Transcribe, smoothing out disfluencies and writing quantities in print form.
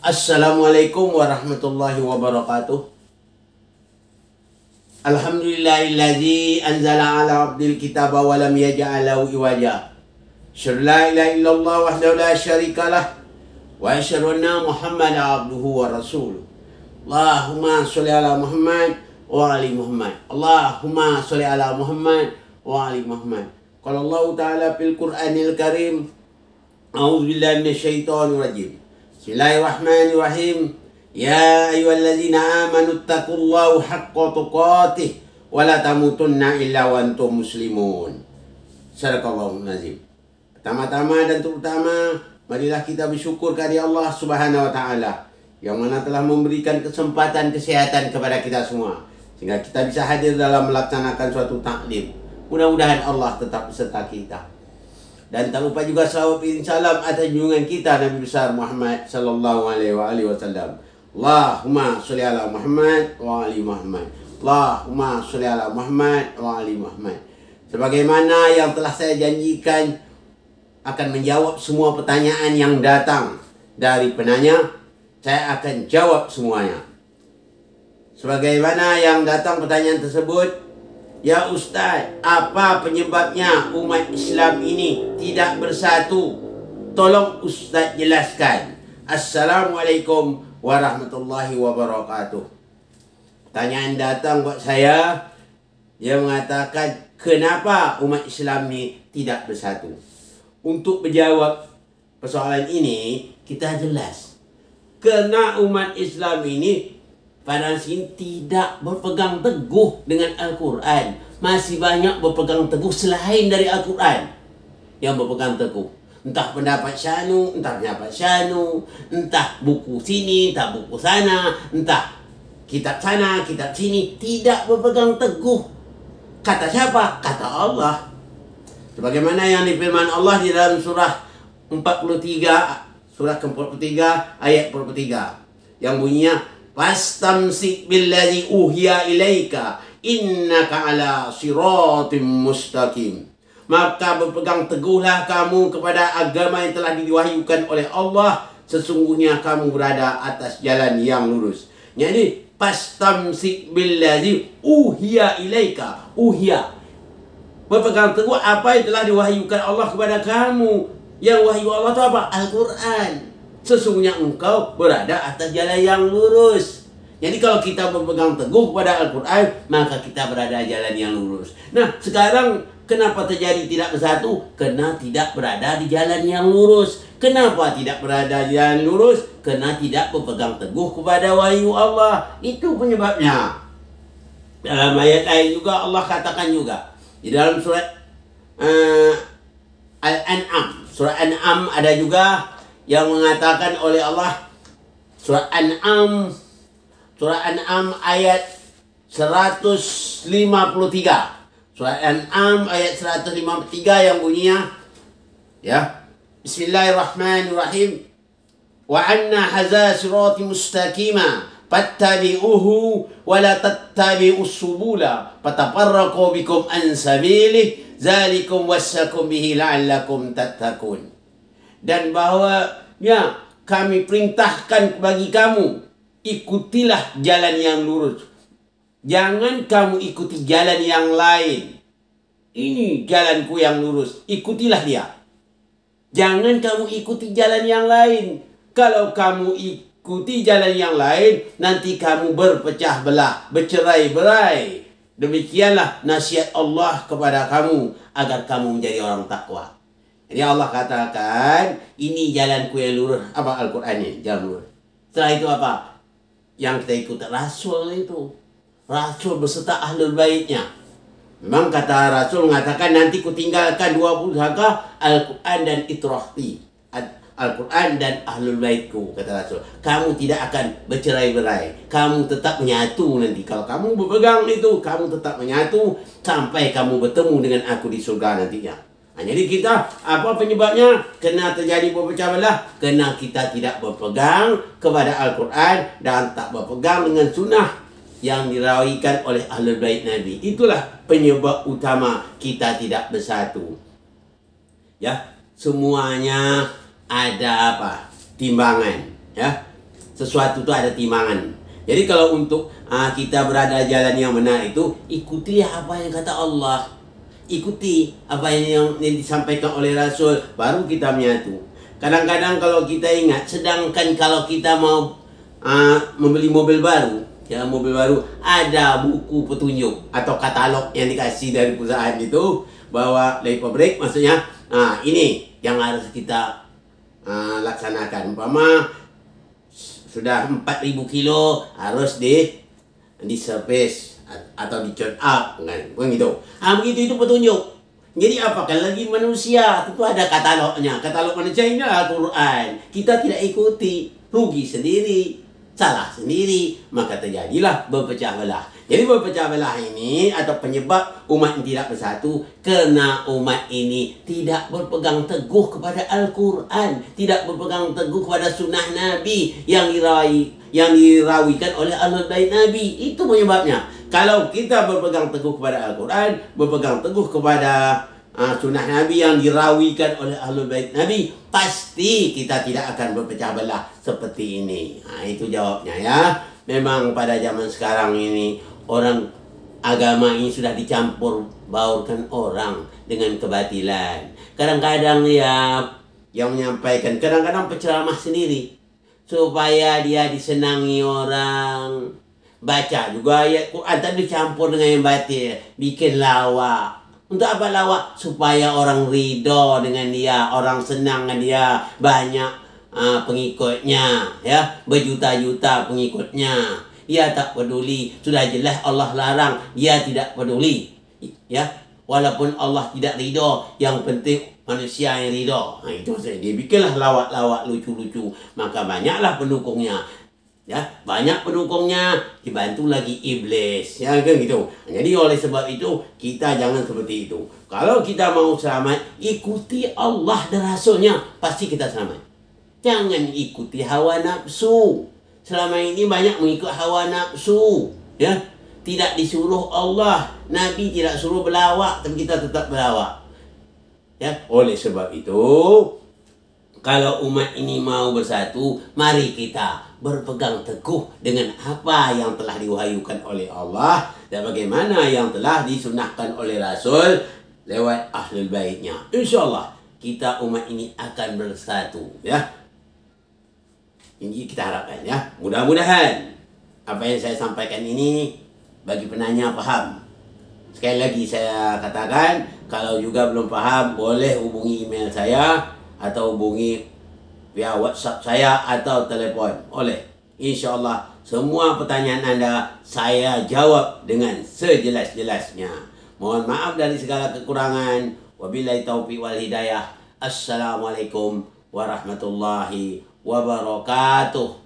Assalamualaikum warahmatullahi wabarakatuh. Alhamdulillahillazi anzala ala abdil kitaba wa lam yaj'al lahu iwaja. Asyhadu la ilaha illallah wahdahu la syarikalah wa asyhadu anna Muhammadan abduhu wa rasuluh. Allahumma sholli ala Muhammad wa ali Muhammad. Allahumma sholli ala Muhammad wa ali Muhammad. Qala Allah Ta'ala fil Qur'anil Karim. A'udzu billahi minasyaitonir rajim. Bismillahirrahmanirrahim. Ya ayyuhalladzina amanu taqullaha haqqa tuqatih wa la tamutunna illa wa antum muslimun. Sadaqallahul azim. Pertama-tama dan terutama, marilah kita bersyukur kepada Allah Subhanahu wa taala yang mana telah memberikan kesempatan kesehatan kepada kita semua sehingga kita bisa hadir dalam melaksanakan suatu taklim. Mudah-mudahan Allah tetap beserta kita. Dan tak lupa juga salawat dan salam atas junjungan kita Nabi besar Muhammad sallallahu alaihi wasallam. Allahumma sholli ala Muhammad wa ali Muhammad. Allahumma sholli ala Muhammad wa ali Muhammad. Sebagaimana yang telah saya janjikan akan menjawab semua pertanyaan yang datang dari penanya, saya akan jawab semuanya. Sebagaimana yang datang pertanyaan tersebut, ya Ustaz, apa penyebabnya umat Islam ini tidak bersatu? Tolong Ustaz jelaskan. Assalamualaikum warahmatullahi wabarakatuh. Pertanyaan datang buat saya. Dia mengatakan, kenapa umat Islam ini tidak bersatu? Untuk menjawab persoalan ini, kita jelas. Kerana umat Islam ini pada sini tidak berpegang teguh dengan Al-Quran. Masih banyak berpegang teguh selain dari Al-Quran yang berpegang teguh. Entah pendapat syanu, entah pendapat syanu, entah buku sini, entah buku sana, entah kitab sana, kitab sini. Tidak berpegang teguh. Kata siapa? Kata Allah. Sebagaimana yang difirman Allah di dalam surah 43, surah ke-43 ayat 43 yang bunyinya, fastamsik billadzi uhiya ilaika innaka ala siratim mustaqim. Maka berpegang teguhlah kamu kepada agama yang telah diwahyukan oleh Allah, sesungguhnya kamu berada atas jalan yang lurus. Jadi fastamsik billadzi uhiya ilaika. Uhiya, berpegang teguh apa yang telah diwahyukan Allah kepada kamu. Yang wahyu Allah itu apa? Al-Quran. Sesungguhnya engkau berada atas jalan yang lurus. Jadi kalau kita berpegang teguh kepada Al-Quran, maka kita berada jalan yang lurus. Nah, sekarang kenapa terjadi tidak bersatu? Karena tidak berada di jalan yang lurus. Kenapa tidak berada di jalan lurus? Karena tidak berpegang teguh kepada wahyu Allah. Itu penyebabnya. Dalam ayat lain juga Allah katakan juga. Di dalam surat Al-An'am. Surat An'am ada juga yang mengatakan oleh Allah, surah An'am ayat 153. Surah An'am ayat 153 yang bunyinya, ya, Bismillahirrahmanirrahim. Wa anna hadza sirati mustaqima fattabi'uhu wa la tattabi'us subula fatafarraqu bikum an sabilihi zalikum wassakum bihi la'allakum tattaqun. Dan bahwanya kami perintahkan bagi kamu, ikutilah jalan yang lurus. Jangan kamu ikuti jalan yang lain. Ini jalanku yang lurus, ikutilah dia. Jangan kamu ikuti jalan yang lain. Kalau kamu ikuti jalan yang lain, nanti kamu berpecah belah, bercerai-berai. Demikianlah nasihat Allah kepada kamu agar kamu menjadi orang takwa. Jadi Allah katakan, ini jalanku yang lurus. Apa Al-Quran ini? Jalan lurus. Setelah itu apa? Yang kita ikut Rasul itu. Rasul beserta ahlul baitnya. Memang kata Rasul mengatakan, nanti ku tinggalkan dua pusaka, Al-Quran dan itrahti. Al-Quran dan ahlul baitku, kata Rasul. Kamu tidak akan bercerai-berai. Kamu tetap menyatu nanti. Kalau kamu berpegang itu, kamu tetap menyatu sampai kamu bertemu dengan aku di surga nantinya. Nah, jadi kita, apa penyebabnya? Kena terjadi berpecah belah. Kena kita tidak berpegang kepada Al-Quran dan tak berpegang dengan sunnah yang dirawikan oleh ahlul bait Nabi. Itulah penyebab utama kita tidak bersatu. Ya, semuanya ada apa? Timbangan, ya. sesuatu itu ada timbangan. Jadi kalau untuk kita berada jalan yang benar itu, ikutilah apa yang kata Allah, ikuti apa yang disampaikan oleh Rasul, baru kita menyatu. Kadang-kadang kalau kita ingat, sedangkan kalau kita mau membeli mobil baru, ya mobil baru, ada buku petunjuk atau katalog yang dikasih dari perusahaan itu, bahwa dari pabrik maksudnya, ini yang harus kita laksanakan. Umpama sudah 4.000 kilo harus di service atau di tune up kan, begitu. Begitu itu petunjuk. Jadi apakah lagi manusia itu ada katalognya. Katalog manusia ini adalah Al-Quran. Kita tidak ikuti, rugi sendiri, salah sendiri, maka terjadilah berpecah belah. Jadi berpecah belah ini atau penyebab umat yang tidak bersatu karena umat ini tidak berpegang teguh kepada Al-Quran, tidak berpegang teguh kepada sunnah Nabi yang dirawikan oleh Ahlul Bait Nabi. Itu penyebabnya. Kalau kita berpegang teguh kepada Al-Quran, berpegang teguh kepada sunnah Nabi yang dirawikan oleh Ahlul Bait Nabi, pasti kita tidak akan berpecah belah seperti ini. Itu jawabnya ya. Memang pada zaman sekarang ini orang agama ini sudah dicampur baurkan orang dengan kebatilan. Kadang-kadang ya yang menyampaikan, kadang-kadang penceramah sendiri supaya dia disenangi orang. Baca juga ayat Quran tapi dicampur dengan yang batil, bikin lawak. Untuk apa lawak? Supaya orang ridho dengan dia, orang senang dengan dia, banyak pengikutnya, ya, berjuta-juta pengikutnya. Dia tak peduli, sudah jelas Allah larang, dia tidak peduli, ya. Walaupun Allah tidak ridho, yang penting manusia yang ridho. Itu maksudnya dia bikinlah lawak-lawak lucu-lucu, maka banyaklah pendukungnya. Ya, banyak pendukungnya, dibantu lagi iblis, ya kan gitu. Jadi oleh sebab itu kita jangan seperti itu. Kalau kita mau selamat, ikuti Allah dan Rasulnya, pasti kita selamat. Jangan ikuti hawa nafsu. Selama ini banyak mengikut hawa nafsu, ya. Tidak disuruh Allah, Nabi tidak suruh berlawak, tapi kita tetap berlawak. Ya, oleh sebab itu kalau umat ini mau bersatu, mari kita berpegang teguh dengan apa yang telah diwahyukan oleh Allah dan bagaimana yang telah disunahkan oleh Rasul lewat Ahlul Baitnya. InsyaAllah kita umat ini akan bersatu, ya. Ini kita harapkan, ya. Mudah-mudahan apa yang saya sampaikan ini bagi penanya paham. Sekali lagi saya katakan, kalau juga belum paham boleh hubungi email saya atau hubungi via WhatsApp saya atau telepon. Oleh InsyaAllah semua pertanyaan Anda saya jawab dengan sejelas-jelasnya. Mohon maaf dari segala kekurangan. Wabillahi taufiq wal hidayah. Assalamualaikum warahmatullahi wabarakatuh.